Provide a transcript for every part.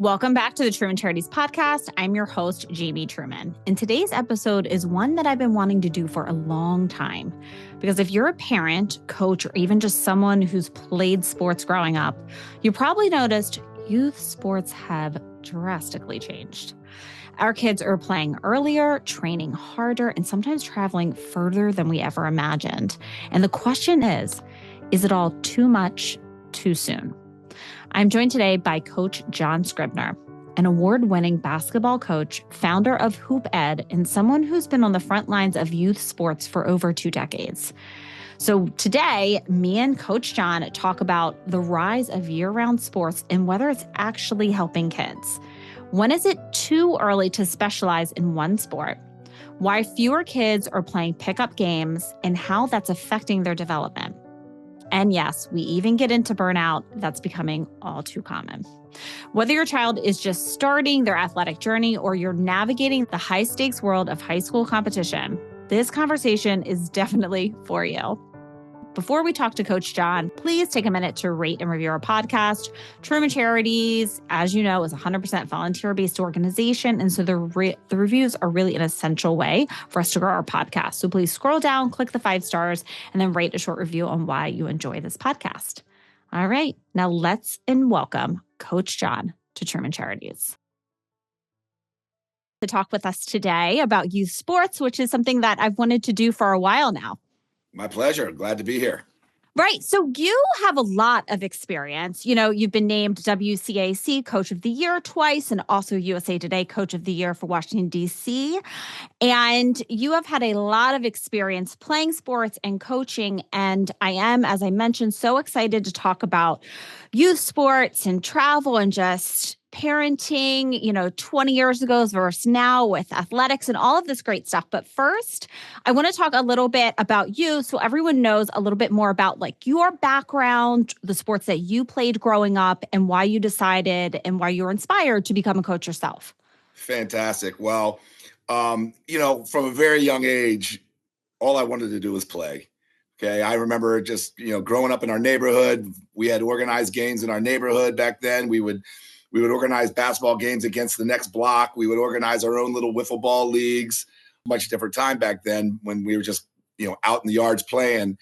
Welcome back to the Truman Charities podcast. I'm your host, Jamie Truman. And today's episode is one that I've been wanting to do for a long time. Because if you're a parent, coach, or even just someone who's played sports growing up, you probably noticed youth sports have drastically changed. Our kids are playing earlier, training harder, and sometimes traveling further than we ever imagined. And the question is it all too much, too soon? I'm joined today by Coach Jonathan Scribner, an award-winning basketball coach, founder of Hoop Ed, and someone who's been on the front lines of youth sports for over 2 decades. So today, me and Coach John talk about the rise of year-round sports and whether it's actually helping kids. When is it too early to specialize in one sport? Why fewer kids are playing pickup games and how that's affecting their development. And yes, we even get into burnout that's becoming all too common. Whether your child is just starting their athletic journey or you're navigating the high-stakes world of high school competition, this conversation is definitely for you. Before we talk to Coach John, please take a minute to rate and review our podcast. Truman Charities, as you know, is a 100% volunteer-based organization, and so the reviews are really an essential way for us to grow our podcast. So please scroll down, click the 5 stars, and then rate a short review on why you enjoy this podcast. All right, now let's welcome Coach John to Truman Charities. To talk with us today about youth sports, which is something that I've wanted to do for a while now. My pleasure. Glad to be here. Right. So you have a lot of experience. You know, you've been named WCAC Coach of the Year twice and also USA Today Coach of the Year for Washington, D.C. And you have had a lot of experience playing sports and coaching. And I am, as I mentioned, so excited to talk about youth sports and travel and just parenting, 20 years ago versus now with athletics and all of this great stuff. But first, I want to talk a little bit about you so everyone knows a little bit more about like your background, the sports that you played growing up, and why you decided and why you were inspired to become a coach yourself. Fantastic. Well, from a very young age, all I wanted to do was play. Okay. I remember just, growing up in our neighborhood, we had organized games in our neighborhood back then. We would organize basketball games against the next block. We would organize our own little wiffle ball leagues. Much different time back then when we were just, out in the yards playing.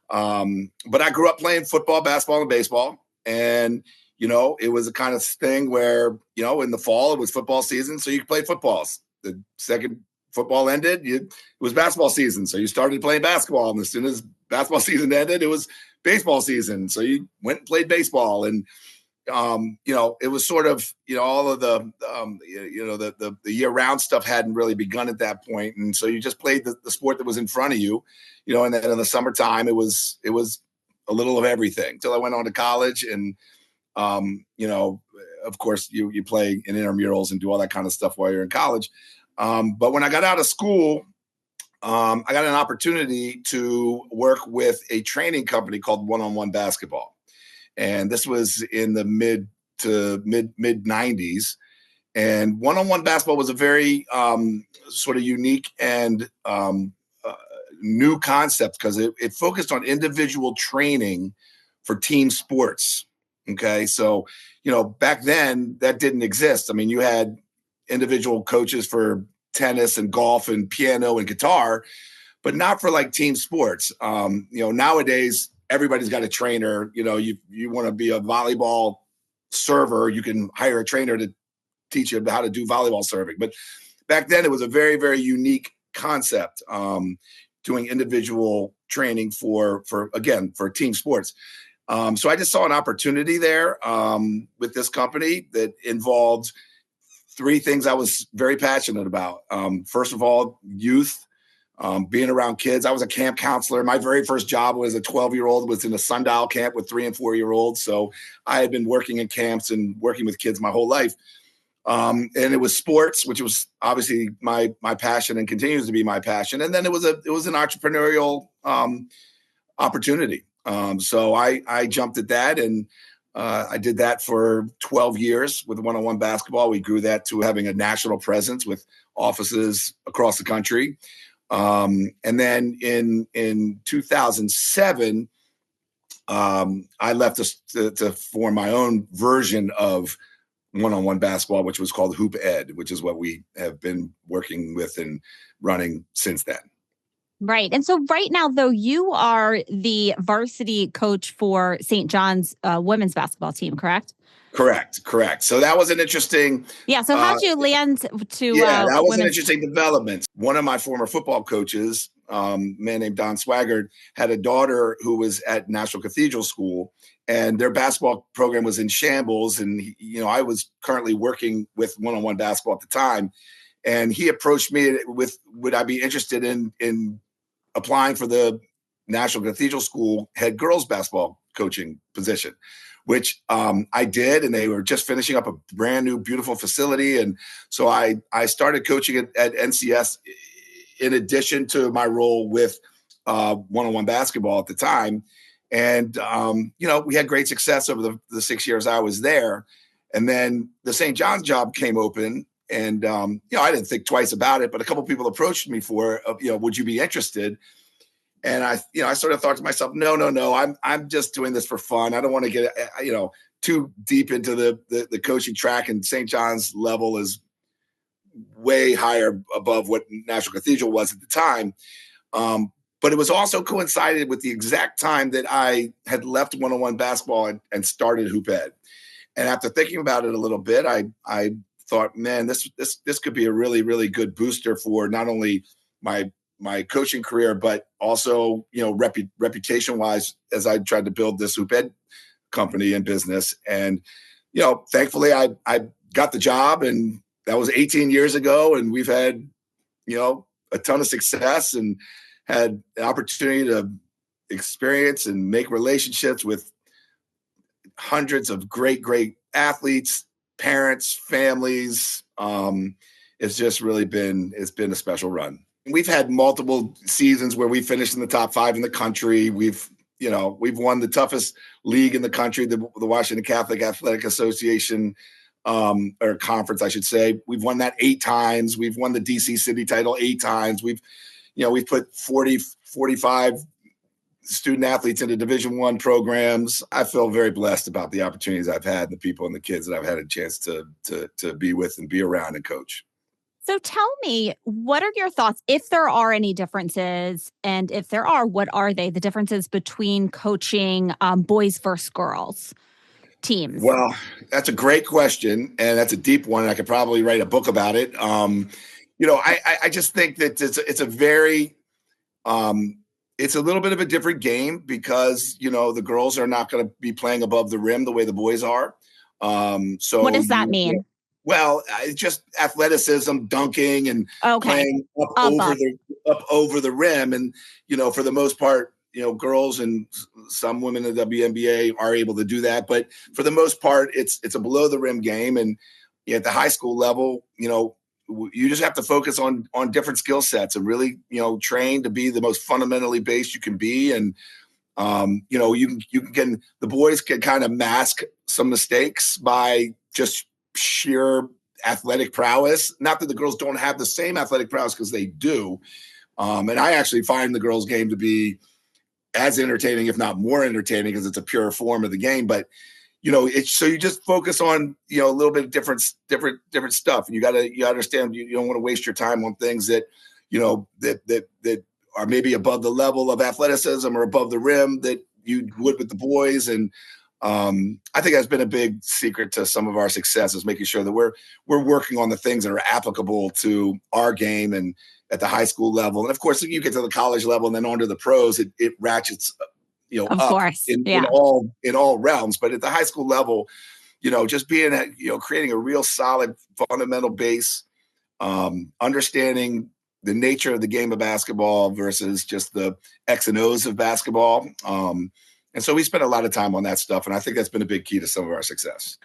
But I grew up playing football, basketball, and baseball. And, it was a kind of thing where, in the fall, it was football season. So you played footballs. The second football ended, it was basketball season. So you started playing basketball. And as soon as basketball season ended, it was baseball season. So you went and played baseball. And it was sort of, all of the year-round stuff hadn't really begun at that point. And so you just played the sport that was in front of you, and then in the summertime, it was a little of everything till I went on to college. And, of course, you play in intramurals and do all that kind of stuff while you're in college. But when I got out of school, I got an opportunity to work with a training company called One-on-One Basketball. And this was in the mid 90s. And one-on-one basketball was a very sort of unique and new concept because it focused on individual training for team sports. Okay. So, back then that didn't exist. I mean, you had individual coaches for tennis and golf and piano and guitar, but not for like team sports. Nowadays, everybody's got a trainer. You want to be a volleyball server, you can hire a trainer to teach you how to do volleyball serving. But back then it was a very, very unique concept, doing individual training for team sports. So I just saw an opportunity there with this company that involved 3 things I was very passionate about. First of all, youth. Being around kids. I was a camp counselor. My very first job was a 12-year-old, was in a sundial camp with 3 and 4-year-olds. So I had been working in camps and working with kids my whole life. And it was sports, which was obviously my passion and continues to be my passion. And then it was an entrepreneurial opportunity. So I jumped at that, and I did that for 12 years with one-on-one basketball. We grew that to having a national presence with offices across the country. And then in 2007, I left to form my own version of one-on-one basketball, which was called Hoop Ed, which is what we have been working with and running since then. Right. And so right now, though, you are the varsity coach for St. John's women's basketball team, correct? Correct. So that was an interesting. Yeah. So how'd you land to that was an women's? interesting development. One of my former football coaches, a man named Don Swaggart, had a daughter who was at National Cathedral School, and their basketball program was in shambles. And I was currently working with one-on-one basketball at the time, and he approached me with, would I be interested in applying for the National Cathedral School head girls basketball coaching position, which I did, and they were just finishing up a brand new, beautiful facility. And so I started coaching at NCS in addition to my role with one-on-one basketball at the time. And, we had great success over the 6 years I was there. And then the St. John's job came open, and, I didn't think twice about it, but a couple of people approached me for, would you be interested? And I sort of thought to myself, no, I'm just doing this for fun. I don't want to get, too deep into the coaching track, and St. John's level is way higher above what National Cathedral was at the time. But it was also coincided with the exact time that I had left one-on-one basketball and started Hoop Ed. And after thinking about it a little bit, I thought, man, this could be a really, really good booster for not only my coaching career, but also, reputation wise, as I tried to build this Hoop Ed company and business. And, thankfully I got the job, and that was 18 years ago. And we've had, a ton of success and had an opportunity to experience and make relationships with hundreds of great athletes, parents, families. It's just really it's been a special run. We've had multiple seasons where we finished in the top 5 in the country. We've won the toughest league in the country, the Washington Catholic Athletic Association, or conference, I should say. We've won that 8 times. We've won the DC City title 8 times. We've put 45 student athletes into Division I programs. I feel very blessed about the opportunities I've had, the people and the kids that I've had a chance to be with and be around and coach. So tell me, what are your thoughts, if there are any differences, and if there are, what are they, the differences between coaching boys versus girls teams? Well, that's a great question, and that's a deep one. I could probably write a book about it. I just think that it's a very, it's a little bit of a different game because, the girls are not going to be playing above the rim the way the boys are. So what does that mean? Well, it's just athleticism, dunking, and playing up over the rim. And, for the most part, girls and some women in the WNBA are able to do that. But for the most part, it's a below the rim game. And at the high school level, you just have to focus on different skill sets and really, train to be the most fundamentally based you can be. And, the boys can kind of mask some mistakes by just sheer athletic prowess. Not that the girls don't have the same athletic prowess, because they do. And I actually find the girls' game to be as entertaining, if not more entertaining, because it's a pure form of the game. But so you just focus on a little bit of different stuff, and you understand you don't want to waste your time on things that that are maybe above the level of athleticism or above the rim that you would with the boys. And I think that's been a big secret to some of our success, is making sure that we're working on the things that are applicable to our game and at the high school level. And of course, if you get to the college level and then on to the pros, it ratchets, of up course. in all realms. But at the high school level, just being creating a real solid fundamental base, understanding the nature of the game of basketball versus just the X and O's of basketball. And so we spent a lot of time on that stuff. And I think that's been a big key to some of our success.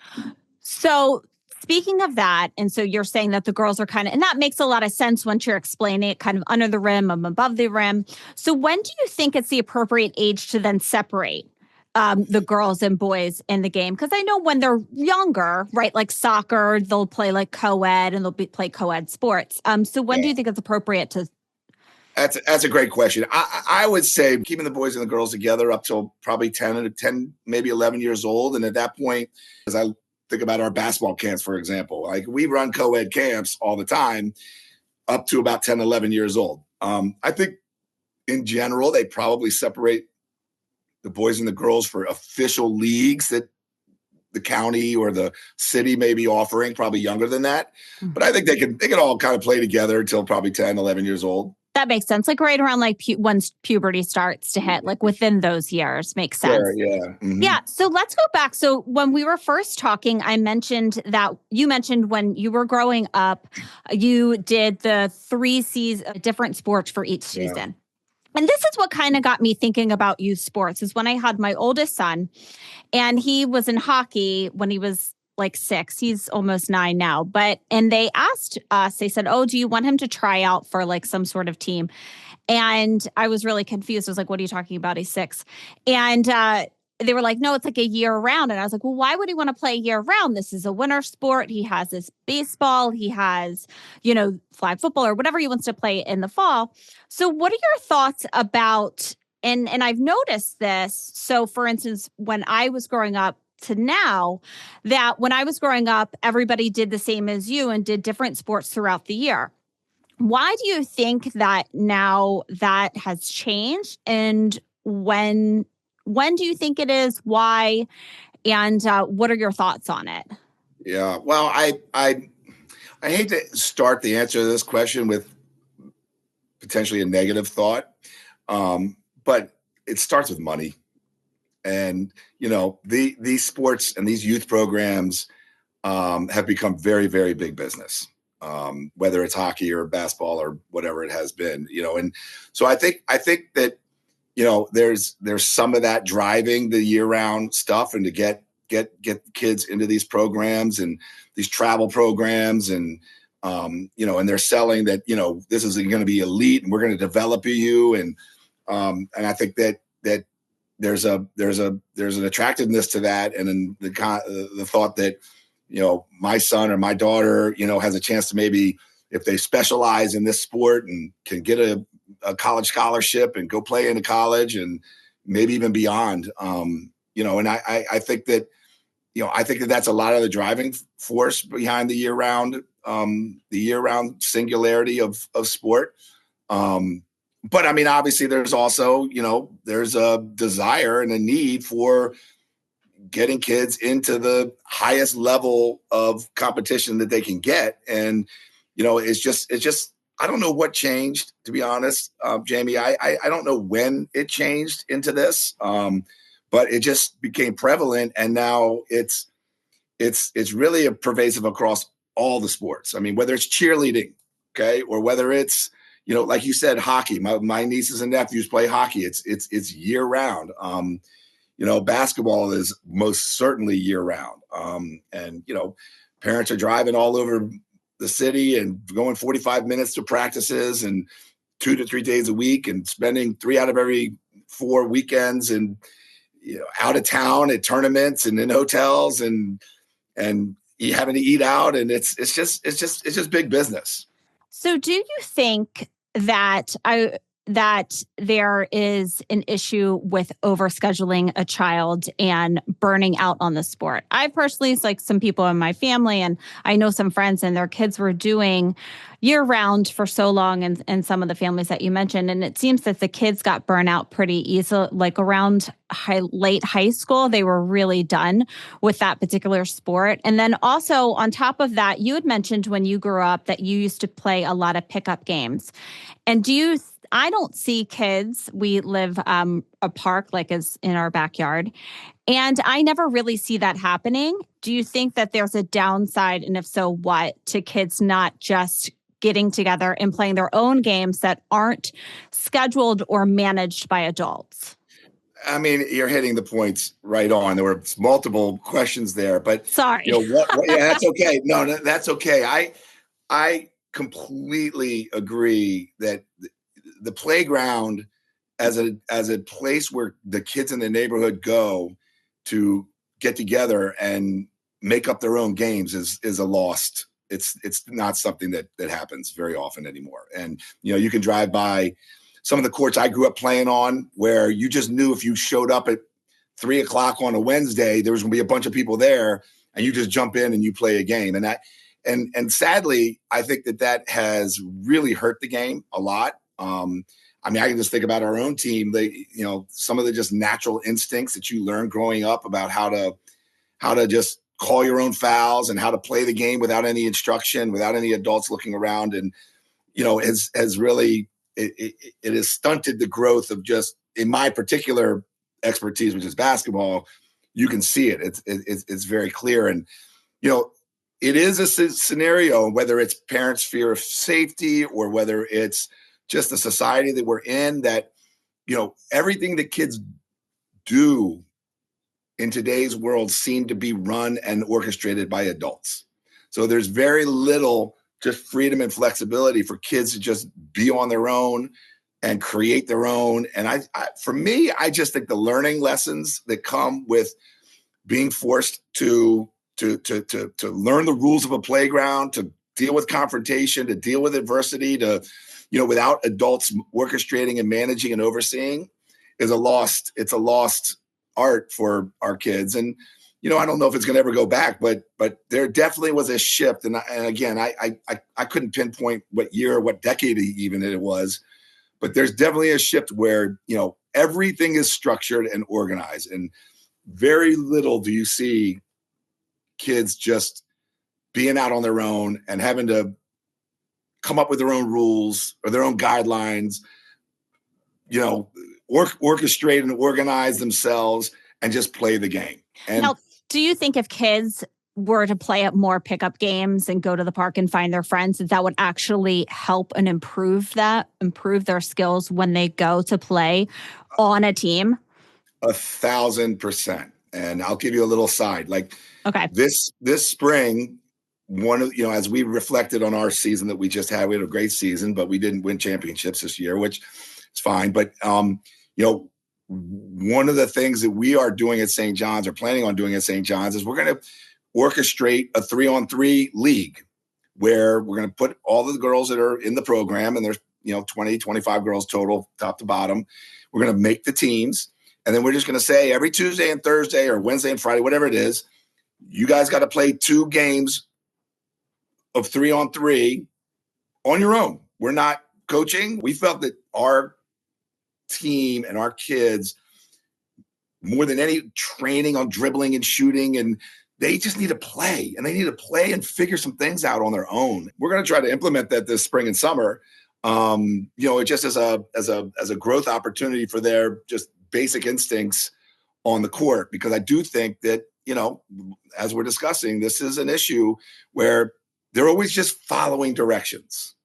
So speaking of that, and so you're saying that the girls are kind of, and that makes a lot of sense once you're explaining it, kind of under the rim and above the rim. So when do you think it's the appropriate age to then separate the girls and boys in the game? Because I know when they're younger, right, like soccer, they'll play like co-ed and they'll play co-ed sports. So when do you think it's appropriate to? That's a great question. I would say keeping the boys and the girls together up till probably 10, maybe 11 years old. And at that point, as I think about our basketball camps, for example. Like we run co-ed camps all the time up to about 10, 11 years old. I think in general, they probably separate the boys and the girls for official leagues that the county or the city may be offering, probably younger than that. But I think they could all kind of play together until probably 10, 11 years old. That makes sense. Like right around like once puberty starts to hit, like within those years, makes sense. Sure, yeah. Mm-hmm. Yeah. So let's go back. So when we were first talking, I mentioned that you mentioned when you were growing up, you did the 3 different sports for each season. And this is what kind of got me thinking about youth sports is when I had my oldest son and he was in hockey when he was like 6. He's almost 9 now. And they asked us, they said, oh, do you want him to try out for like some sort of team? And I was really confused. I was like, what are you talking about? He's 6. And they were like, no, it's like a year round. And I was like, well, why would he want to play year round? This is a winter sport. He has this baseball. He has, flag football or whatever he wants to play in the fall. So what are your thoughts about, and I've noticed this. So for instance, when I was growing up to now, that when I was growing up, everybody did the same as you and did different sports throughout the year. Why do you think that now that has changed? And when do you think it is? Why? And what are your thoughts on it? Yeah, well, I hate to start the answer to this question with potentially a negative thought, but it starts with money. And, these sports and these youth programs have become very, very big business, whether it's hockey or basketball or whatever it has been, and so I think that, there's some of that driving the year round stuff and to get kids into these programs and these travel programs and, and they're selling that, this is going to be elite and we're going to develop you. And I think that there's an attractiveness to that. And then the thought that, my son or my daughter, has a chance to maybe, if they specialize in this sport and can get a college scholarship and go play into college and maybe even beyond, and I think that, I think that that's a lot of the driving force behind the year round singularity of sport. But I mean, obviously there's also, there's a desire and a need for getting kids into the highest level of competition that they can get. And, it's just, I don't know what changed, to be honest, Jamie. I don't know when it changed into this, but it just became prevalent. And now it's really pervasive across all the sports. I mean, whether it's cheerleading, okay, or whether it's, like you said, hockey. My nieces and nephews play hockey. It's year round. Basketball is most certainly year round. And parents are driving all over the city and going 45 minutes to practices and 2 to 3 days a week and spending 3 out of every 4 weekends and out of town at tournaments and in hotels and having to eat out. And it's just big business. So do you think that there is an issue with overscheduling a child and burning out on the sport? I personally, it's like some people in my family, and I know some friends and their kids were doing year round for so long, and some of the families that you mentioned. And it seems that the kids got burnout pretty easily, like around late high school, they were really done with that particular sport. And then also on top of that, you had mentioned when you grew up that you used to play a lot of pickup games. And I don't see kids. We live a park like is in our backyard, and I never really see that happening. Do you think that there's a downside, and if so, what, to kids not just getting together and playing their own games that aren't scheduled or managed by adults? I mean, you're hitting the points right on. There were multiple questions there, but sorry. Yeah, that's okay. No, that's okay. I completely agree that the playground as a place where the kids in the neighborhood go to get together and make up their own games is a lost. It's not something that happens very often anymore. And you can drive by some of the courts I grew up playing on where you just knew if you showed up at 3:00 on a Wednesday, there was going to be a bunch of people there, and you just jump in and you play a game. And sadly, I think that has really hurt the game a lot. I mean, I can just think about our own team. Some of the just natural instincts that you learn growing up about how to just call your own fouls and how to play the game without any instruction, without any adults looking around. And, has really, it has stunted the growth of just, in my particular expertise, which is basketball. You can see it. It's very clear. And, it is a scenario, whether it's parents' fear of safety or whether it's just the society that we're in, that, everything that kids do in today's world seem to be run and orchestrated by adults. So there's very little just freedom and flexibility for kids to just be on their own and create their own. And for me, I just think the learning lessons that come with being forced to learn the rules of a playground, to deal with confrontation, to deal with adversity, to, without adults orchestrating and managing and overseeing, it's a lost art for our kids. And, I don't know if it's going to ever go back, but there definitely was a shift. And again, I couldn't pinpoint what year or what decade even it was, but there's definitely a shift where, everything is structured and organized, and very little do you see kids just being out on their own and having to come up with their own rules or their own guidelines, orchestrate and organize themselves and just play the game. And now, do you think if kids were to play at more pickup games and go to the park and find their friends, that would actually help and improve their skills when they go to play on a team? 1,000%. And I'll give you a little side. Okay. This spring, as we reflected on our season that we just had, we had a great season, but we didn't win championships this year, which is fine. But, one of the things that we are doing at St. John's, or planning on doing at St. John's, is we're going to orchestrate a 3-on-3 league where we're going to put all the girls that are in the program, and there's 20, 25 girls total, top to bottom. We're going to make the teams, and then we're just going to say every Tuesday and Thursday or Wednesday and Friday, whatever it is, you guys got to play 2 games of 3-on-3 on your own. We're not coaching. We felt that our team and our kids, more than any training on dribbling and shooting, and they just need to play, and they need to play and figure some things out on their own. We're going to try to implement that this spring and summer. Just as a growth opportunity for their just basic instincts on the court, because I do think that, as we're discussing, this is an issue where they're always just following directions.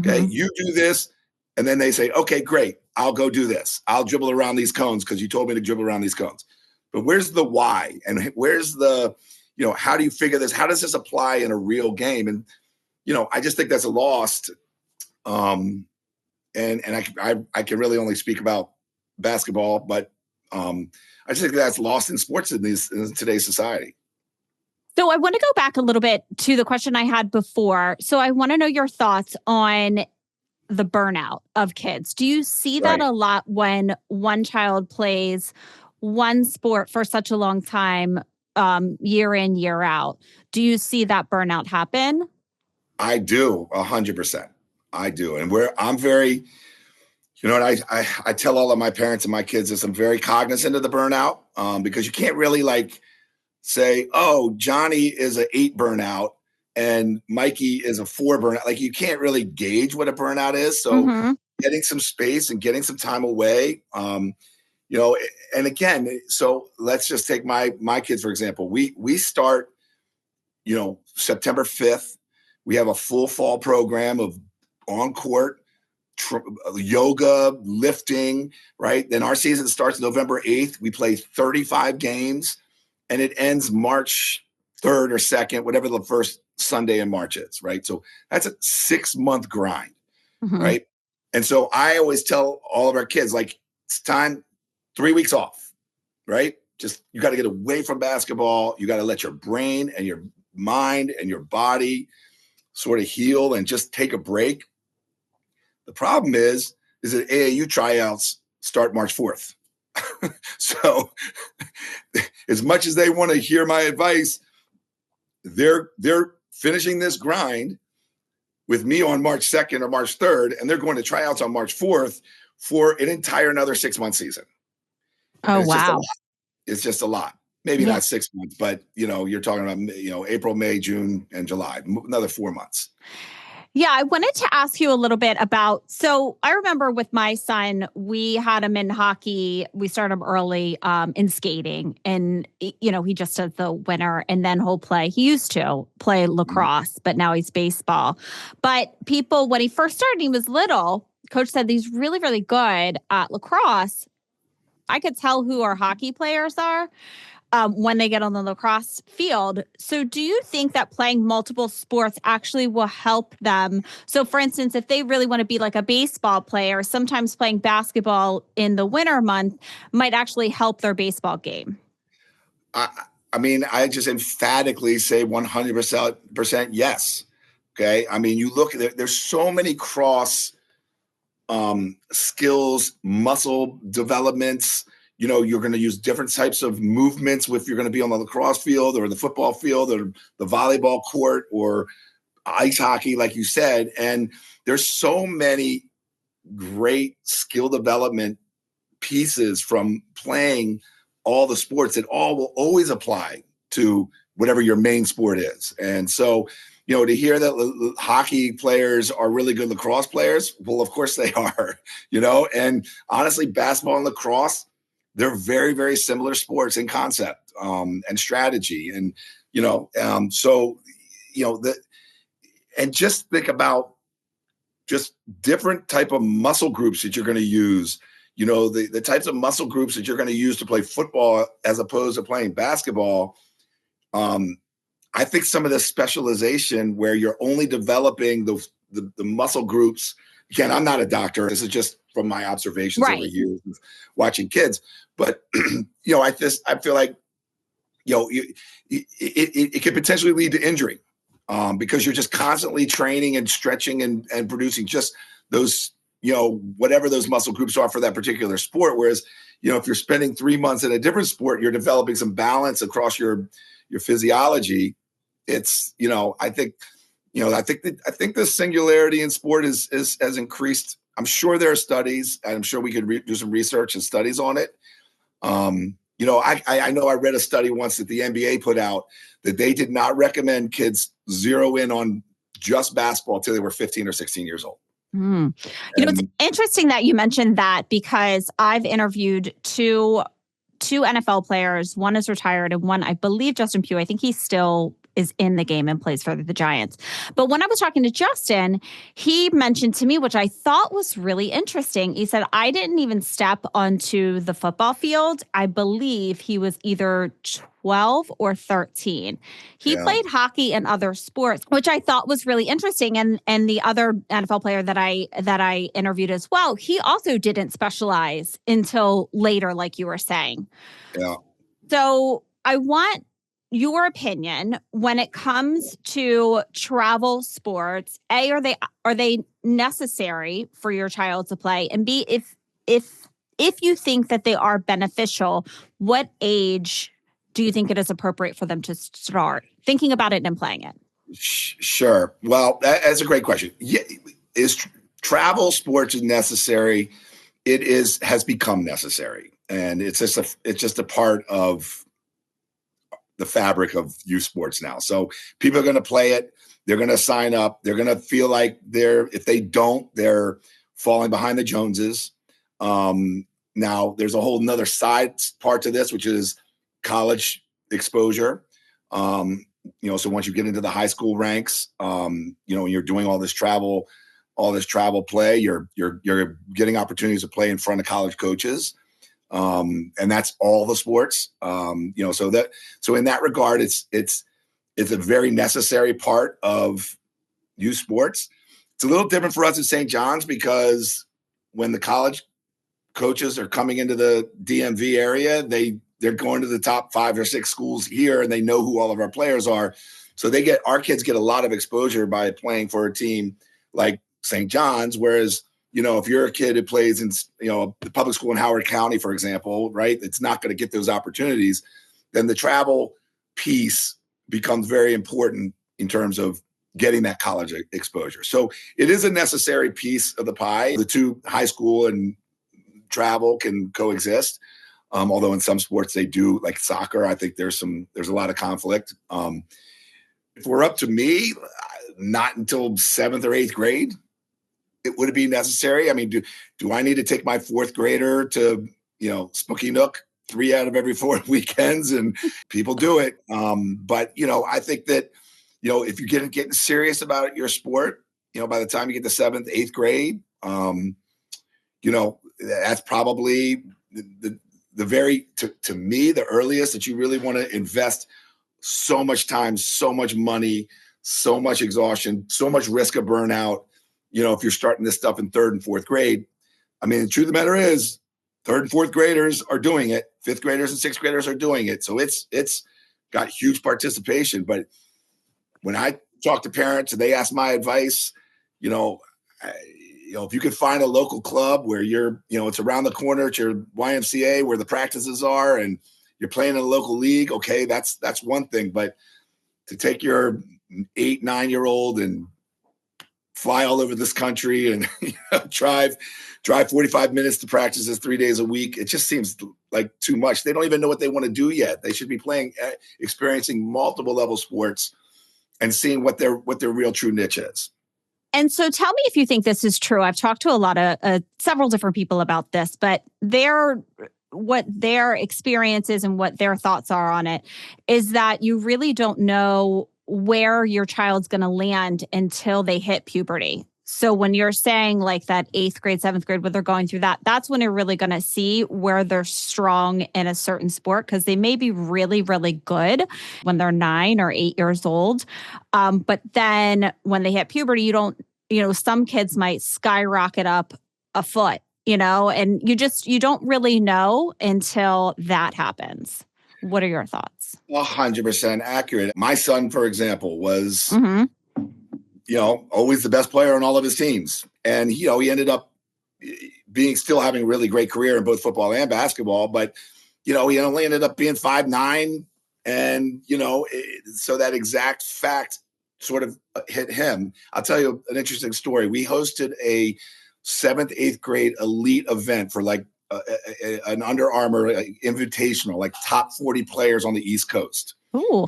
Okay. Mm-hmm. You do this. And then they say, okay, great. I'll go do this. I'll dribble around these cones because you told me to dribble around these cones. But where's the why? And where's the, how do you figure this? How does this apply in a real game? And, I just think that's a lost. And I can really only speak about basketball, but I just think that's lost in sports in today's society. So I want to go back a little bit to the question I had before. So I want to know your thoughts on the burnout of kids. Do you see that a lot when one child plays one sport for such a long time, year in, year out? Do you see that burnout happen? I do, 100%. I do. And I'm very, I tell all of my parents and my kids this, I'm very cognizant of the burnout, because you can't really say, oh, Johnny is an 8 burnout and Mikey is a 4 burnout. You can't really gauge what a burnout is. So getting some space and getting some time away, and again, so let's just take my kids, for example. We start, September 5th. We have a full fall program of on court, yoga, lifting, right? Then our season starts November 8th. We play 35 games and it ends March 3rd or 2nd, whatever the first Sunday in March is, right? So that's a 6-month grind, right? And so I always tell all of our kids, it's time, 3 weeks off, right? Just, you got to get away from basketball. You got to let your brain and your mind and your body sort of heal and just take a break. The problem is that AAU tryouts start March 4th. So as much as they want to hear my advice, they're finishing this grind with me on March 2nd or March 3rd, and they're going to tryouts on March 4th for an entire another 6-month season. Oh, it's just a wow. lot. It's just a lot. Maybe not 6 months, but you're talking about April, May, June, and July, another 4 months. Yeah, I wanted to ask you a little bit about, so I remember with my son, we had him in hockey. We started him early in skating, and, he just does the winter, and then he used to play lacrosse, but now he's baseball. But people, when he first started, he was little, coach said he's really, really good at lacrosse. I could tell who our hockey players are when they get on the lacrosse field. So do you think that playing multiple sports actually will help them? So for instance, if they really want to be like a baseball player, sometimes playing basketball in the winter month might actually help their baseball game. I mean, I just emphatically say 100% yes. Okay. I mean, you look at it, there's so many cross skills, muscle developments. You're going to use different types of movements if you're going to be on the lacrosse field or the football field or the volleyball court or ice hockey, like you said. And there's so many great skill development pieces from playing all the sports that all will always apply to whatever your main sport is. And so, to hear that hockey players are really good lacrosse players, well, of course they are, and honestly, basketball and lacrosse, they're very, very similar sports in concept and strategy. And, and just think about just different type of muscle groups that you're going to use, the types of muscle groups that you're going to use to play football as opposed to playing basketball. I think some of the specialization where you're only developing the muscle groups. Again, I'm not a doctor. This is just from my observations over years of watching kids. But I feel like it could potentially lead to injury because you're just constantly training and stretching and producing just those whatever those muscle groups are for that particular sport. Whereas if you're spending 3 months in a different sport, you're developing some balance across your physiology. It's I think the singularity in sport has increased. I'm sure there are studies, and I'm sure we could do some research and studies on it. I know I read a study once that the NBA put out that they did not recommend kids zero in on just basketball till they were 15 or 16 years old. It's interesting that you mentioned that because I've interviewed two NFL players. One is retired and one, I believe, Justin Pugh. I think he still is in the game and plays for the Giants. But when I was talking to Justin, he mentioned to me, which I thought was really interesting. He said, I didn't even step onto the football field. I believe he was either 12 or 13. He played hockey and other sports, which I thought was really interesting. And the other NFL player that I interviewed as well, he also didn't specialize until later, like you were saying. Yeah. So I want your opinion when it comes to travel sports. A, are they necessary for your child to play? And B, if you think that they are beneficial, what age do you think it is appropriate for them to start thinking about it and playing it? Sure. Well, that's a great question. Yeah, is travel sports necessary? It has become necessary, and it's just a part of the fabric of youth sports now. So people are going to play it. They're going to sign up. They're going to feel like if they don't, they're falling behind the Joneses. Now there's a whole nother side part to this, which is college exposure. So once you get into the high school ranks, when you're doing all this travel play, you're getting opportunities to play in front of college coaches. And that's all the sports. So in that regard, it's a very necessary part of youth sports. It's a little different for us at St. John's because when the college coaches are coming into the DMV area, they're going to the top 5 or 6 schools here, and they know who all of our players are. So our kids get a lot of exposure by playing for a team like St. John's, whereas if you're a kid who plays in, the public school in Howard County, for example, right, it's not going to get those opportunities. Then the travel piece becomes very important in terms of getting that college exposure. So it is a necessary piece of the pie. The two, high school and travel, can coexist. Although in some sports they do, like soccer, I think there's a lot of conflict. If we're up to me, not until 7th or 8th grade, would it be necessary? I mean, do I need to take my 4th grader to, Spooky Nook 3 out of every 4 weekends? And people do it. But, I think that, if you're getting serious about your sport, by the time you get to 7th, 8th grade, that's probably the very, to me, the earliest that you really want to invest so much time, so much money, so much exhaustion, so much risk of burnout. If you're starting this stuff in 3rd and 4th grade, I mean, the truth of the matter is 3rd and 4th graders are doing it. 5th graders and 6th graders are doing it. So it's got huge participation. But when I talk to parents and they ask my advice, if you could find a local club where you're, it's around the corner at your YMCA where the practices are and you're playing in a local league, okay, that's one thing. But to take your 8, 9-year-old and fly all over this country and drive 45 minutes to practices 3 days a week, it just seems like too much. They don't even know what they want to do yet. They should be experiencing multiple level sports and seeing what their real true niche is. And so tell me if you think this is true. I've talked to a lot of several different people about this, but what their experience is and what their thoughts are on it is that you really don't know where your child's going to land until they hit puberty. So when you're saying like that 8th grade, 7th grade, when they're going through that, that's when you're really going to see where they're strong in a certain sport, because they may be really, really good when they're 9 or 8 years old. But then when they hit puberty, some kids might skyrocket up a foot, and you don't really know until that happens. What are your thoughts? 100% accurate. My son, for example, was, always the best player on all of his teams. And, he ended up still having a really great career in both football and basketball. But, he only ended up being 5'9". And, so that exact fact sort of hit him. I'll tell you an interesting story. We hosted a 7th, 8th grade elite event for like an Under Armour invitational, like top 40 players on the East Coast. Ooh.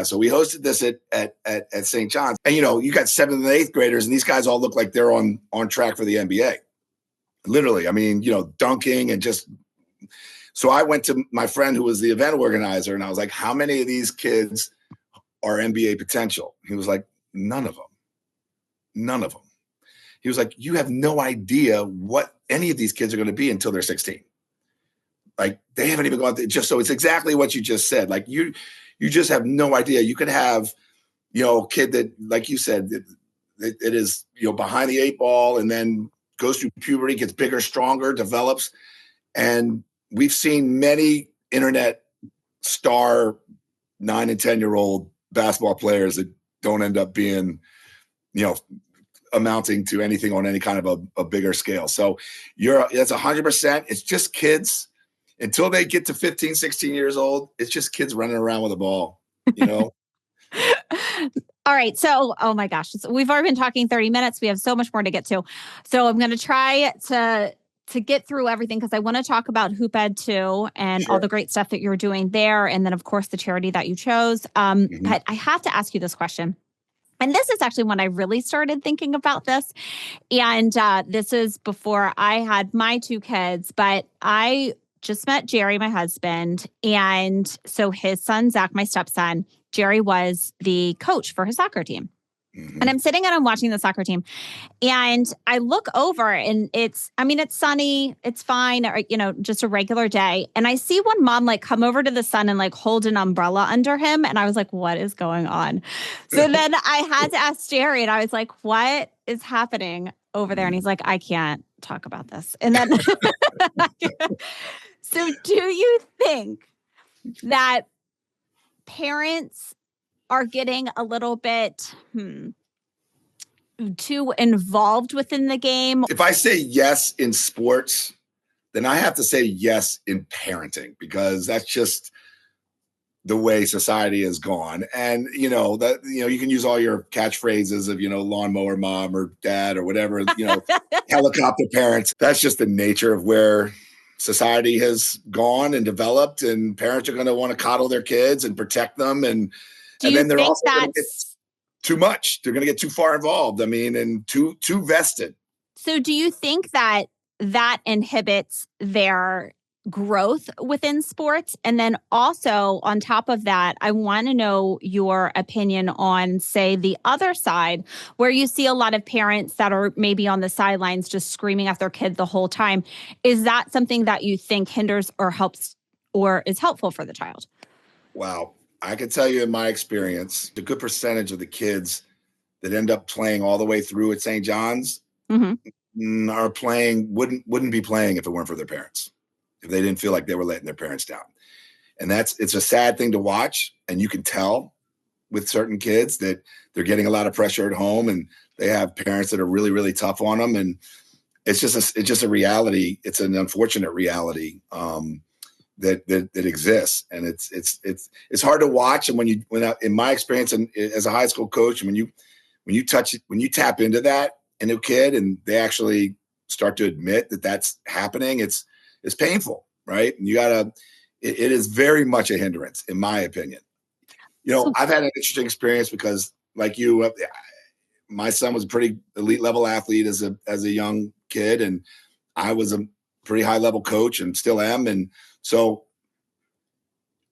So we hosted this at St. John's. And, you got 7th and 8th graders, and these guys all look like they're on track for the NBA. Literally, I mean, dunking and just. So I went to my friend who was the event organizer, and I was like, how many of these kids are NBA potential? He was like, none of them. None of them. He was like, you have no idea what any of these kids are going to be until they're 16. Like, they haven't even gone through so it's exactly what you just said. Like, you just have no idea. You could have, a kid that, like you said, it is, behind the 8 ball and then goes through puberty, gets bigger, stronger, develops. And we've seen many internet star 9 and 10-year-old basketball players that don't end up being, amounting to anything on any kind of a bigger scale. So that's 100%. It's just kids until they get to 15, 16 years old. It's just kids running around with a ball, All right. So, oh my gosh, we've already been talking 30 minutes. We have so much more to get to. So I'm going to try to get through everything because I want to talk about Hoop Ed too and all the great stuff that you're doing there. And then, of course, the charity that you chose. But I have to ask you this question. And this is actually when I really started thinking about this. And this is before I had my 2 kids, but I just met Jerry, my husband. And so his son, Zach, my stepson, Jerry was the coach for his soccer team. And I'm sitting and I'm watching the soccer team and I look over and it's sunny, it's fine, or, just a regular day. And I see one mom like come over to the son and like hold an umbrella under him. And I was like, what is going on? So then I had to ask Jerry and I was like, what is happening over there? And he's like, I can't talk about this. And then, so do you think that parents are getting a little bit too involved within the game? If I say yes in sports, then I have to say yes in parenting, because that's just the way society has gone. And, you can use all your catchphrases of, lawnmower mom or dad or whatever, helicopter parents. That's just the nature of where society has gone and developed, and parents are going to want to coddle their kids and protect them. And then they're also going to get too much. They're going to get too far involved. I mean, and too vested. So do you think that inhibits their growth within sports? And then also on top of that, I want to know your opinion on, say, the other side, where you see a lot of parents that are maybe on the sidelines just screaming at their kid the whole time. Is that something that you think hinders or helps or is helpful for the child? Wow. I can tell you in my experience, a good percentage of the kids that end up playing all the way through at St. John's are playing, wouldn't be playing if it weren't for their parents, if they didn't feel like they were letting their parents down. And it's a sad thing to watch. And you can tell with certain kids that they're getting a lot of pressure at home, and they have parents that are really, really tough on them. And it's just a reality. It's an unfortunate reality that exists. And it's hard to watch. And in my experience and as a high school coach, when you tap into that in a kid and they actually start to admit that that's happening, it's painful, right? And it is very much a hindrance, in my opinion. I've had an interesting experience because, like you, my son was a pretty elite level athlete as a young kid, and I was a pretty high level coach and still am. And so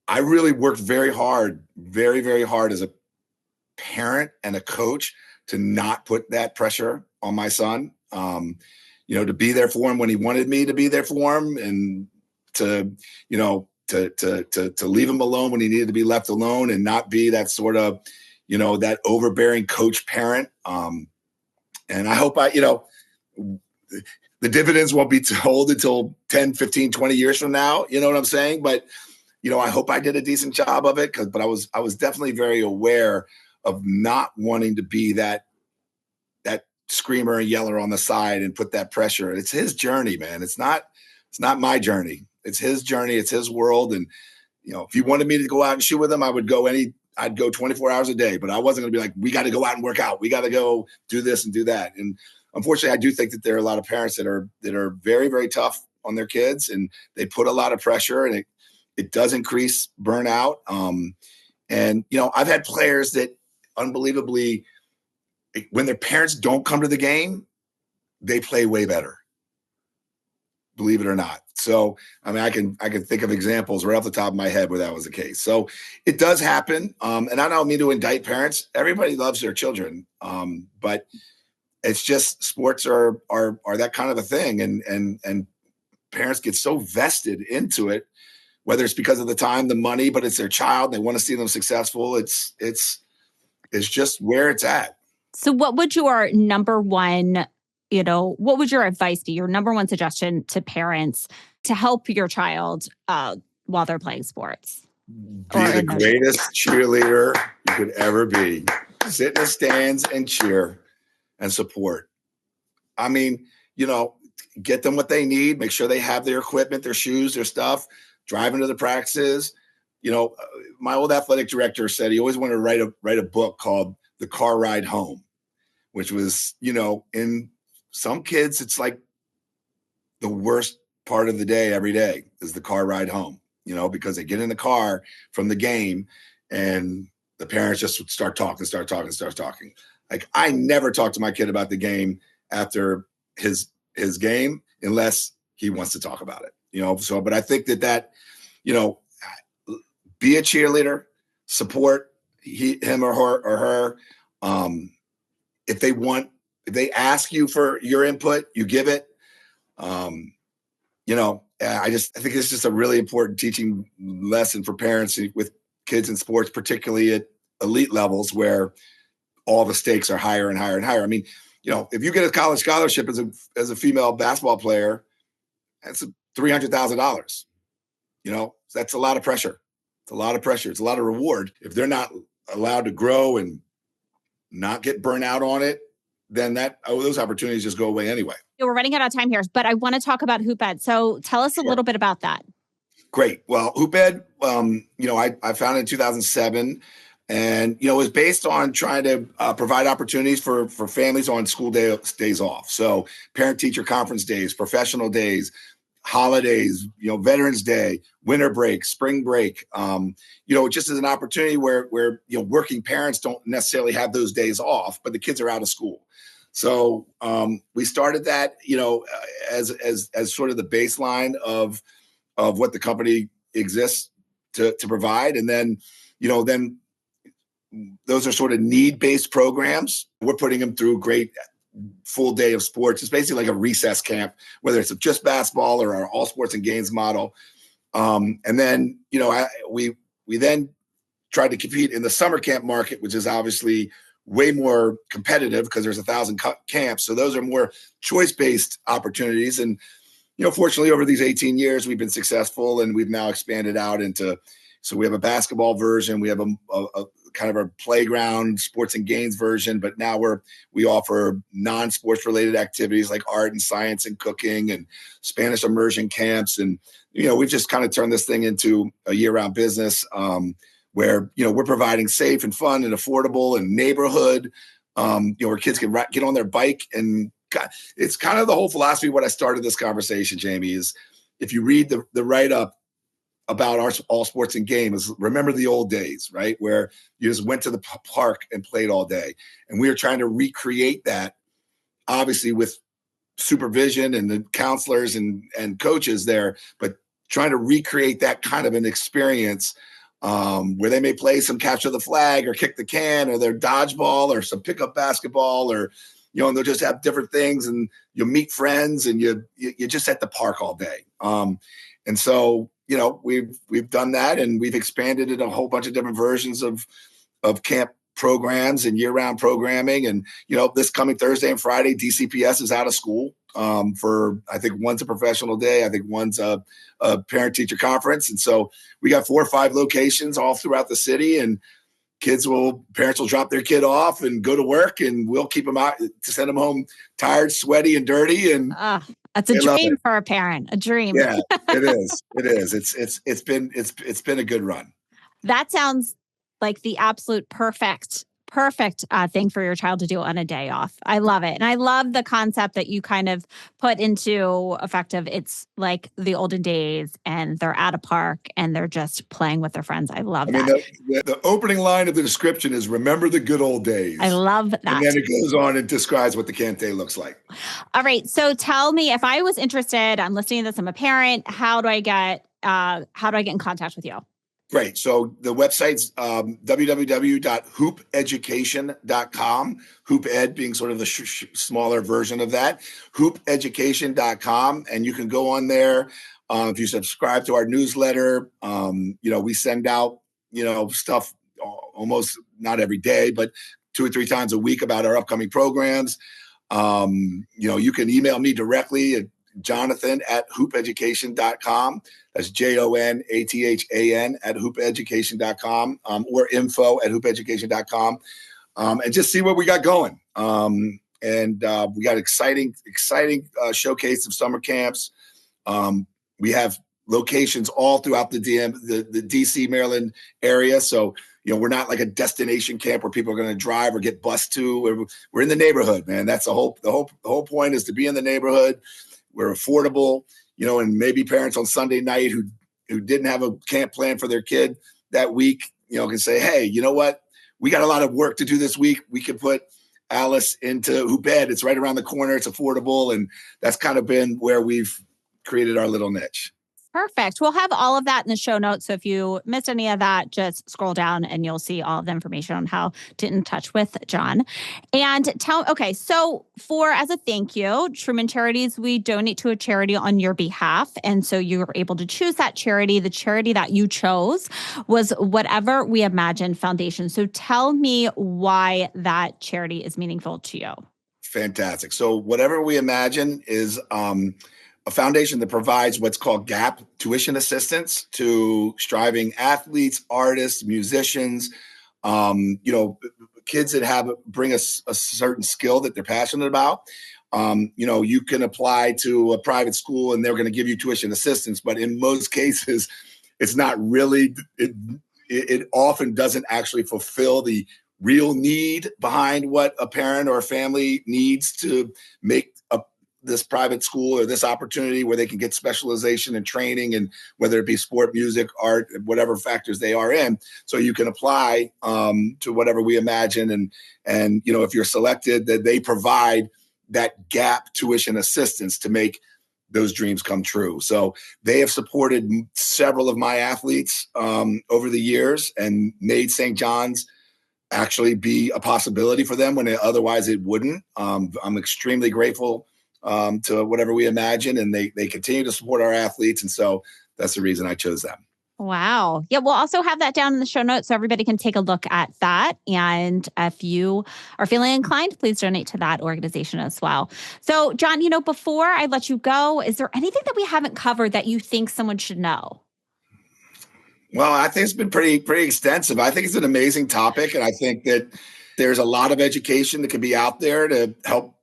I really worked very hard, very, very hard as a parent and a coach to not put that pressure on my son, to be there for him when he wanted me to be there for him, and to leave him alone when he needed to be left alone, and not be that sort of, that overbearing coach parent. And I hope the dividends won't be told until 10, 15, 20 years from now. You know what I'm saying? But, I hope I did a decent job of it, but I was definitely very aware of not wanting to be that screamer and yeller on the side and put that pressure. It's his journey, man. It's not my journey. It's his journey. It's his world. And, if he wanted me to go out and shoot with him, I'd go 24 hours a day, but I wasn't going to be like, we got to go out and work out. We got to go do this and do that. And unfortunately, I do think that there are a lot of parents that are very, very tough on their kids, and they put a lot of pressure, and it does increase burnout. And, I've had players that unbelievably, when their parents don't come to the game, they play way better, believe it or not. So, I mean, I can think of examples right off the top of my head where that was the case. So it does happen. And I don't mean to indict parents. Everybody loves their children. But it's just sports are that kind of a thing. And parents get so vested into it, whether it's because of the time, the money, but it's their child. They want to see them successful. It's just where it's at. So what would your number one, what would your advice be, your number one suggestion to parents to help your child while they're playing sports? Be the greatest cheerleader you could ever be. Sit in the stands and cheer and support. I mean, get them what they need. Make sure they have their equipment, their shoes, their stuff. Drive into the practices. My old athletic director said he always wanted to write a book called The Car Ride Home, which was, in some kids, it's like the worst part of the day every day is the car ride home, because they get in the car from the game and the parents just start talking. Like, I never talk to my kid about the game after his game unless he wants to talk about it, so, but I think that, be a cheerleader, support him or her. If they ask you for your input, you give it. I think it's just a really important teaching lesson for parents with kids in sports, particularly at elite levels where all the stakes are higher and higher and higher. I mean, if you get a college scholarship as a female basketball player, that's $300,000. That's a lot of pressure. It's a lot of pressure. It's a lot of reward. If they're not allowed to grow and not get burnt out on it, then those opportunities just go away anyway. We're running out of time here, but I want to talk about Hoop Ed. So tell us a little bit about that. Great. Well, Hoop Ed, I founded in 2007, and it was based on trying to provide opportunities for families on days off. So parent-teacher conference days, professional days, holidays, Veterans Day, winter break, spring break. Just as an opportunity where working parents don't necessarily have those days off, but the kids are out of school. So we started that, as sort of the baseline of what the company exists to provide. And then those are sort of need-based programs. We're putting them through great full day of sports. It's basically like a recess camp, whether it's just basketball or our all sports and games model. And then, we then tried to compete in the summer camp market, which is obviously way more competitive because there's 1,000 camps. So those are more choice-based opportunities. And fortunately, over these 18 years, we've been successful, and we've now expanded out into. So we have a basketball version, we have a kind of a playground sports and games version, but now we offer non-sports related activities like art and science and cooking and Spanish immersion camps, and we've just kind of turned this thing into a year-round business where we're providing safe and fun and affordable and neighborhood, where kids can get on their bike and. It's kind of the whole philosophy of what I started this conversation, Jamie, is if you read the write-up about our all sports and games, remember the old days, right? Where you just went to the park and played all day. And we are trying to recreate that, obviously with supervision and the counselors and coaches there, but trying to recreate that kind of an experience where they may play some capture the flag or kick the can or their dodgeball or some pickup basketball or and they'll just have different things, and you'll meet friends, and you're just at the park all day. And so, we've done that, and we've expanded it a whole bunch of different versions of camp programs and year-round programming. And this coming Thursday and Friday, DCPS is out of school for, I think one's a professional day, I think one's a parent-teacher conference, and so we got 4 or 5 locations all throughout the city, and parents will drop their kid off and go to work, and we'll keep them out to send them home tired, sweaty, and dirty. And that's a dream for a parent, a dream. Yeah, it is. It is. It's been a good run. That sounds like the absolute perfect thing for your child to do on a day off. I love it. And I love the concept that you kind of put into effective. It's like the olden days, and they're at a park and they're just playing with their friends. I love that. The opening line of the description is remember the good old days. I love that. And then it goes on and describes what the camp day looks like. All right. So tell me, if I was interested, I'm listening to this, I'm a parent, how do I get in contact with you? Great. So the website's www.hoopeducation.com, Hoop Ed being sort of the smaller version of that, hoopeducation.com. And you can go on there. If you subscribe to our newsletter, we send out, stuff almost not every day, but 2 or 3 times a week about our upcoming programs. You can email me directly at Jonathan@hoopeducation.com. That's JONATHAN @hoopeducation.com, or info@hoopeducation.com, and just see what we got going. And we got exciting showcase of summer camps. We have locations all throughout the DC, Maryland area. So, we're not like a destination camp where people are going to drive or get bused to. We're in the neighborhood, man. That's the whole point, is to be in the neighborhood. We're affordable, and maybe parents on Sunday night who didn't have a camp plan for their kid that week, can say, hey, you know what? We got a lot of work to do this week. We can put Alice into Hoop Ed. It's right around the corner. It's affordable. And that's kind of been where we've created our little niche. Perfect. We'll have all of that in the show notes. So if you missed any of that, just scroll down and you'll see all of the information on how to get in touch with John. And so as a thank you, Truman Charities, we donate to a charity on your behalf. And so you were able to choose that charity. The charity that you chose was Whatever We Imagine Foundation. So tell me why that charity is meaningful to you. Fantastic. So Whatever We Imagine is a foundation that provides what's called GAP tuition assistance to striving athletes, artists, musicians, kids that bring a certain skill that they're passionate about. You can apply to a private school and they're going to give you tuition assistance. But in most cases, it's not really, it often doesn't actually fulfill the real need behind what a parent or a family needs to make this private school or this opportunity where they can get specialization and training, and whether it be sport, music, art, whatever factors they are in. So you can apply to whatever we imagine. And if you're selected, that they provide that gap tuition assistance to make those dreams come true. So they have supported several of my athletes over the years and made St. John's actually be a possibility for them when otherwise it wouldn't. I'm extremely grateful to whatever we imagine, and they continue to support our athletes. And so that's the reason I chose them. Wow. Yeah, we'll also have that down in the show notes so everybody can take a look at that. And if you are feeling inclined, please donate to that organization as well. So, John, before I let you go, is there anything that we haven't covered that you think someone should know? Well, I think it's been pretty extensive. I think it's an amazing topic, and I think that there's a lot of education that can be out there to help.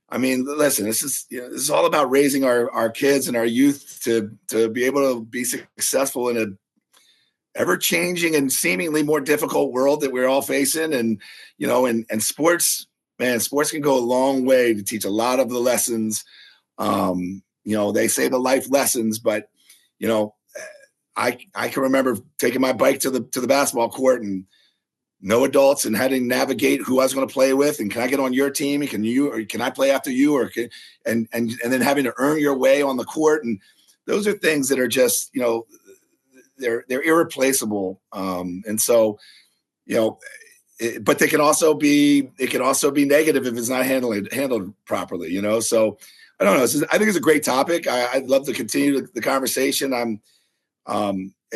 I mean, listen, this is all about raising our kids and our youth to be able to be successful in a ever-changing and seemingly more difficult world that we're all facing. And sports, man, sports can go a long way to teach a lot of the lessons. They say the life lessons, but I can remember taking my bike to the basketball court and no adults, and having to navigate who I was going to play with, and can I get on your team? Can I play after you? And then having to earn your way on the court. And those are things that are just, they're irreplaceable. And so, but it can also be negative if it's not handled properly, So I don't know. I think it's a great topic. I'd love to continue the conversation.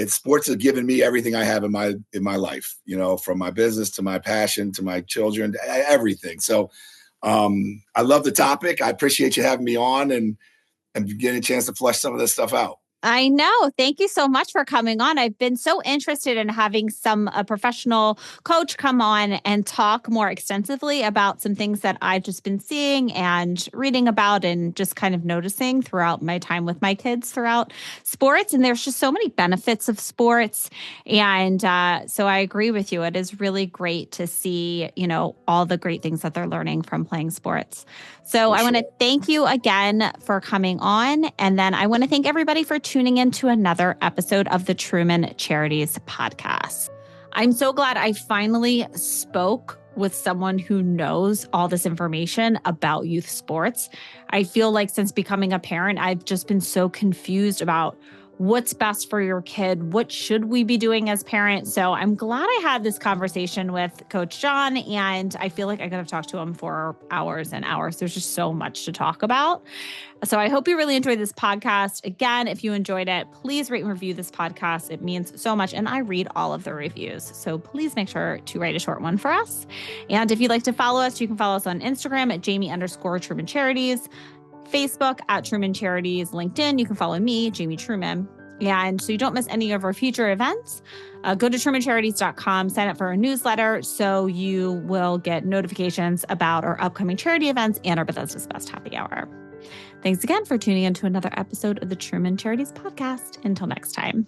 Sports has given me everything I have in my life, from my business to my passion to my children, everything. So I love the topic. I appreciate you having me on and getting a chance to flesh some of this stuff out. I know. Thank you so much for coming on. I've been so interested in having a professional coach come on and talk more extensively about some things that I've just been seeing and reading about and just kind of noticing throughout my time with my kids throughout sports. And there's just so many benefits of sports. And so I agree with you. It is really great to see, all the great things that they're learning from playing sports. So I want to thank you again for coming on. And then I want to thank everybody for tuning in to another episode of the Truman Charities podcast. I'm so glad I finally spoke with someone who knows all this information about youth sports. I feel like since becoming a parent, I've just been so confused about what's best for your kid. What should we be doing as parents? So I'm glad I had this conversation with Coach John, and I feel like I could have talked to him for hours and hours. There's just so much to talk about. So I hope you really enjoyed this podcast. Again, if you enjoyed it, please rate and review this podcast. It means so much. And I read all of the reviews. So please make sure to write a short one for us. And if you'd like to follow us, you can follow us on Instagram at Jamie_Truman Charities, Facebook at Truman Charities, LinkedIn. You can follow me, Jamie Truman. And so you don't miss any of our future events, go to trumancharities.com, sign up for our newsletter so you will get notifications about our upcoming charity events and our Bethesda's Best Happy Hour. Thanks again for tuning in to another episode of the Truman Charities podcast. Until next time.